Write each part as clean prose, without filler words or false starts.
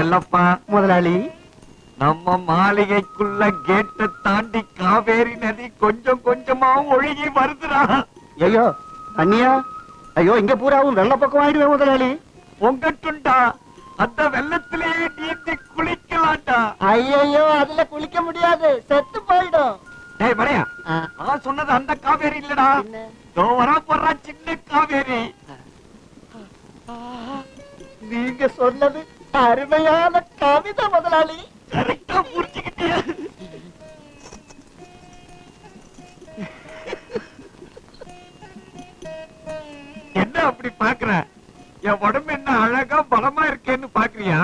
செல்லப்பா முதலாளி, நம்ம மாளிகைக்குள்ள கேட்ட தாண்டி காவேரி நதி கொஞ்சம் கொஞ்சமா ஒழுகி வருதுடா. ஐயோ அண்ணியா, ஐயோ இங்க பூராவும் வெள்ள பக்கம் ஆயிடுவேன் முதலாளி. பொங்கட்டுண்டா, அந்த வெள்ளத்திலேயே நீந்தி குளிக்கலாம்டா. ஐயோ அதுல குளிக்க முடியாது, செத்து போயிடும். டேய் மடையா, நான் சொன்னது அந்த காவேரி இல்லடா, வரா போறா சின்ன காவேரி. நீங்க சொன்னது அருமையான கவிதை முதலாளி. கரெக்டா புரிஞ்சுக்கிட்டிய. என்ன அப்படி பாக்குற? என் உடம்பு என்ன அழகா பலமா இருக்கேன்னு பாக்குறியா?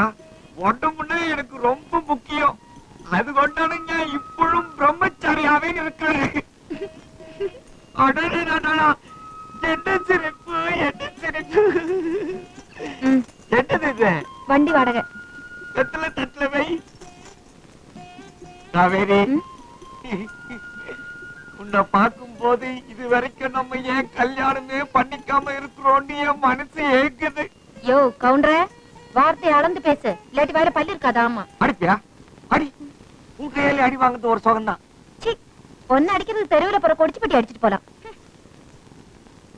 உடம்புன்னா எனக்கு ரொம்ப முக்கியம். அது கொண்டானுங்க இப்பழும் பிரம்மச்சாரியாவே இருக்கிறேன். என்ன சிரிப்பு, என்ன சிரிப்பு. என்னது இது? வண்டி வாடகை. தட்டுல வை. காவேரி, உன்னை பார்க்கும் போது இது வரைக்கும் நம்ம ஏன் கல்யாணமே பண்ணிக்காம இருக்கிறோம்னு என் மனசு ஏங்குது. யோ கவுண்டர, வார்த்தை அளந்து பேசு, இல்லாட்டி வேற பள்ளி இருக்காதா? ஆமா அடிப்பியா? அடி. உன் கையில அடி வாங்குறது ஒரு சுகம்தான். ஒன்னு அடிக்கிறது தெருவில் போற கொடிச்சு பட்டி அடிச்சிட்டு போலாம்.